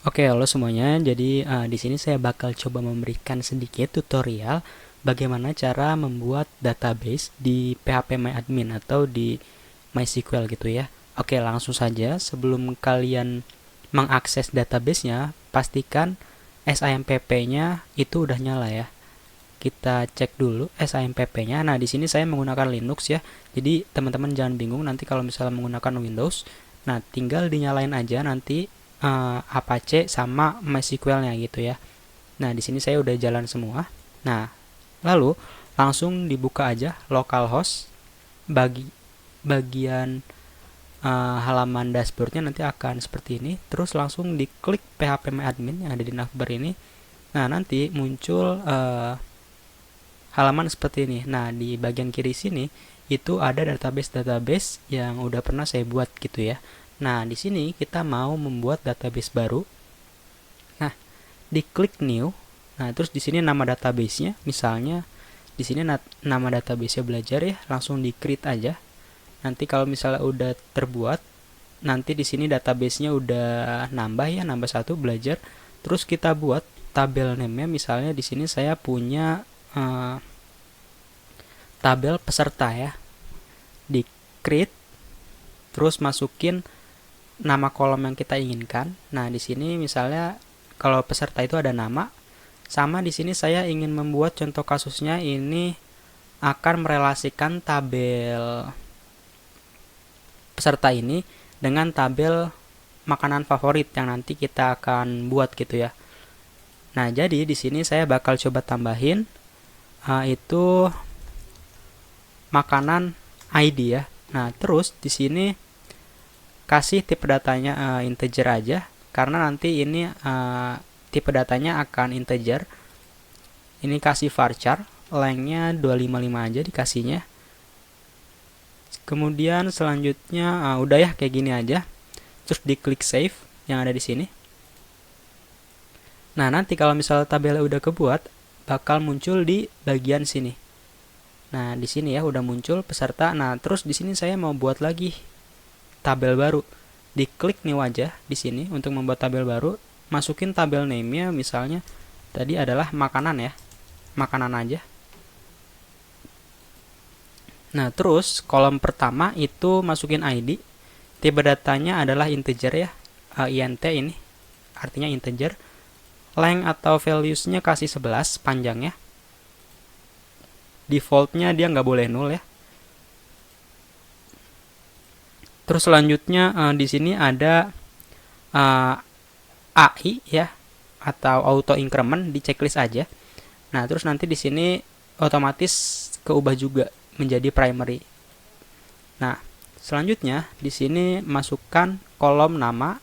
Oke, halo semuanya. Jadi di sini saya bakal coba memberikan sedikit tutorial bagaimana cara membuat database di PHP atau di MySQL gitu ya. Oke, langsung saja. Sebelum kalian mengakses database-nya, pastikan SIMPP-nya itu udah nyala ya. Kita cek dulu SIMPP-nya. Nah, di sini saya menggunakan Linux ya. Jadi teman-teman jangan bingung nanti kalau misalnya menggunakan Windows. Nah, tinggal dinyalain aja nanti Apache sama MySQL-nya gitu ya. Nah, di sini saya udah jalan semua. Nah, lalu langsung dibuka aja localhost bagian halaman dashboardnya nanti akan seperti ini. Terus langsung diklik phpMyAdmin yang ada di navbar ini. Nah, nanti muncul halaman seperti ini. Nah, di bagian kiri sini itu ada database-database yang udah pernah saya buat gitu ya. Nah, di sini kita mau membuat database baru. Nah, diklik new. Nah, terus di sini nama database-nya, misalnya di sini nama database-nya belajar ya, langsung di create aja. Nanti kalau misalnya udah terbuat, nanti di sini database-nya udah nambah ya, nambah satu belajar. Terus kita buat tabel name-nya, misalnya di sini saya punya tabel peserta ya. Di create, terus masukin nama kolom yang kita inginkan. Nah, di sini misalnya kalau peserta itu ada nama, sama di sini saya ingin membuat contoh kasusnya ini akan merelasikan tabel peserta ini dengan tabel makanan favorit yang nanti kita akan buat gitu ya. Nah, jadi di sini saya bakal coba tambahin itu makanan ID ya. Nah, terus di sini kasih tipe datanya integer aja karena nanti ini tipe datanya akan integer. Ini kasih varchar, lengthnya 255 aja dikasihnya. Kemudian selanjutnya udah ya kayak gini aja. Terus diklik save yang ada di sini. Nah, nanti kalau misalnya tabelnya udah kebuat, bakal muncul di bagian sini. Nah, di sini ya udah muncul peserta. Nah, terus di sini saya mau buat lagi tabel baru. Diklik new aja di sini untuk membuat tabel baru. Masukin tabel name-nya misalnya tadi adalah makanan ya. Makanan aja. Nah, terus kolom pertama itu masukin ID. Tipe datanya adalah integer ya. int ini artinya integer. Length atau values-nya kasih 11 panjangnya. Defaultnya dia nggak boleh 0 ya. Terus selanjutnya di sini ada AI ya atau auto increment di checklist aja. Nah, terus nanti di sini otomatis keubah juga menjadi primary. Nah, selanjutnya di sini masukkan kolom nama,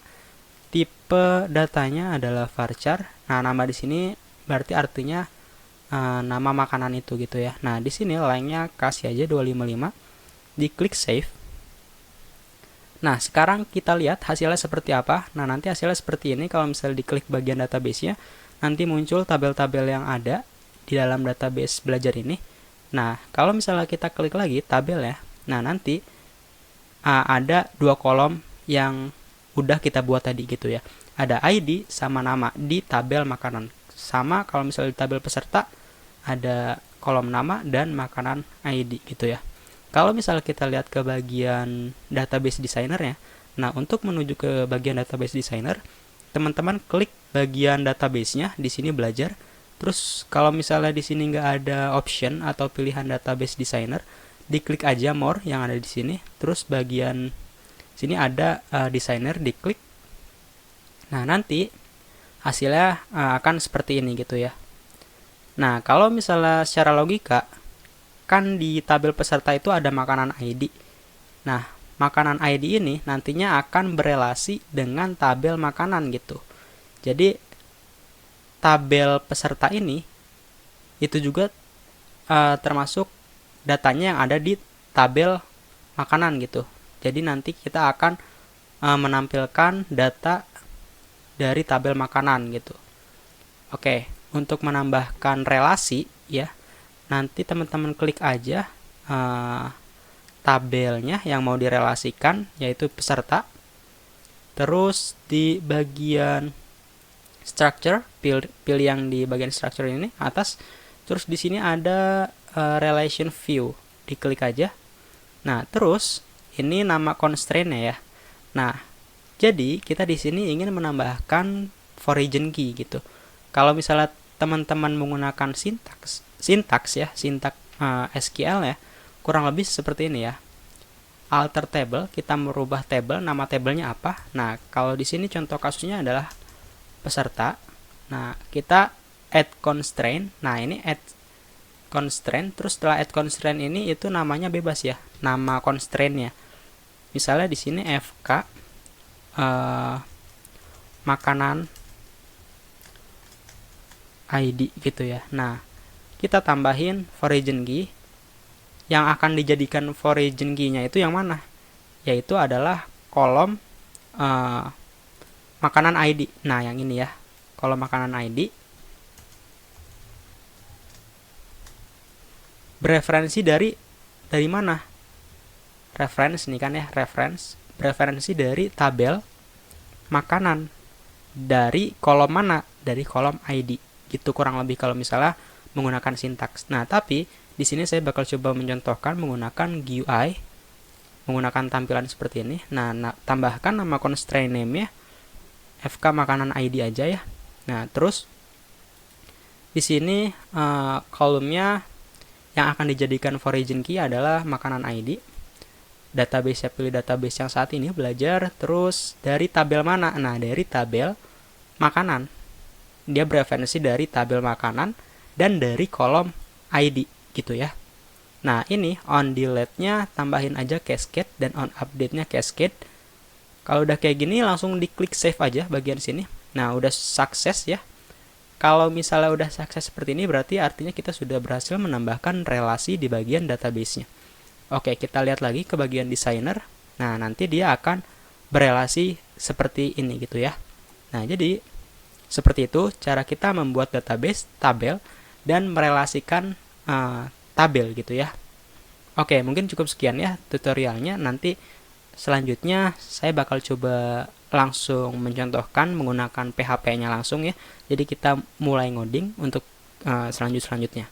tipe datanya adalah varchar. Nah, nama di sini berarti artinya nama makanan itu gitu ya. Nah, di sini lengthnya kasih aja 255. Diklik save. Nah, sekarang kita lihat hasilnya seperti apa. Nah, nanti hasilnya seperti ini. Kalau misalnya diklik bagian database-nya, nanti muncul tabel-tabel yang ada di dalam database belajar ini. Nah, kalau misalnya kita klik lagi tabel ya, nah nanti ada dua kolom yang udah kita buat tadi gitu ya. Ada ID sama nama di tabel makanan. Sama kalau misalnya di tabel peserta, ada kolom nama dan makanan ID gitu ya. Kalau misalnya kita lihat ke bagian database designer ya, nah untuk menuju ke bagian database designer, teman-teman klik bagian database-nya di sini belajar. Terus kalau misalnya di sini nggak ada option atau pilihan database designer, diklik aja more yang ada di sini. Terus bagian sini ada designer, diklik. Nah, nanti hasilnya akan seperti ini gitu ya. Nah, kalau misalnya secara logika, kan di tabel peserta itu ada makanan ID. Nah, makanan ID ini nantinya akan berelasi dengan tabel makanan gitu. Jadi, tabel peserta ini itu juga termasuk datanya yang ada di tabel makanan gitu. Jadi, nanti kita akan menampilkan data dari tabel makanan gitu. Oke, untuk menambahkan relasi ya, nanti teman-teman klik aja tabelnya yang mau direlasikan yaitu peserta. Terus di bagian structure, pilih yang di bagian structure ini atas. Terus di sini ada relation view, diklik aja. Nah, terus ini nama constraint-nya ya. Nah, jadi kita di sini ingin menambahkan foreign key gitu. Kalau misalnya teman-teman menggunakan sintaks SQL ya, kurang lebih seperti ini ya. Alter table, kita merubah table, nama tabelnya apa? Nah, kalau di sini contoh kasusnya adalah peserta. Nah, kita add constraint. Nah, ini add constraint, terus setelah add constraint ini itu namanya bebas ya, nama constraintnya. Misalnya di sini FK makanan ID gitu ya. Nah, kita tambahin foreign key. Yang akan dijadikan foreign key-nya itu yang mana? Yaitu adalah kolom makanan ID. Nah, yang ini ya, kolom makanan ID. Bereferensi dari mana? Reference nih kan ya, referensi dari tabel makanan. Dari kolom mana? Dari kolom ID. Gitu kurang lebih kalau misalnya menggunakan sintaks. Nah, tapi di sini saya bakal coba mencontohkan menggunakan GUI, menggunakan tampilan seperti ini. Nah, tambahkan nama constraint name-nya FK makanan ID aja ya. Nah, terus di sini kolomnya yang akan dijadikan foreign key adalah makanan ID. Database, pilih database yang saat ini belajar. Terus dari tabel mana? Nah, dari tabel makanan. Dia bereferensi dari tabel makanan dan dari kolom ID gitu ya. Nah, ini on delete-nya tambahin aja cascade dan on update-nya cascade. Kalau udah kayak gini langsung diklik save aja bagian sini. Nah, udah sukses ya. Kalau misalnya udah sukses seperti ini berarti artinya kita sudah berhasil menambahkan relasi di bagian database-nya. Oke, kita lihat lagi ke bagian designer. Nah, nanti dia akan berelasi seperti ini gitu ya. Nah, jadi seperti itu cara kita membuat database, tabel, dan merelasikan tabel gitu ya. Oke, mungkin cukup sekian ya tutorialnya. Nanti selanjutnya saya bakal coba langsung mencontohkan menggunakan PHP-nya langsung ya. Jadi kita mulai ngoding untuk selanjutnya.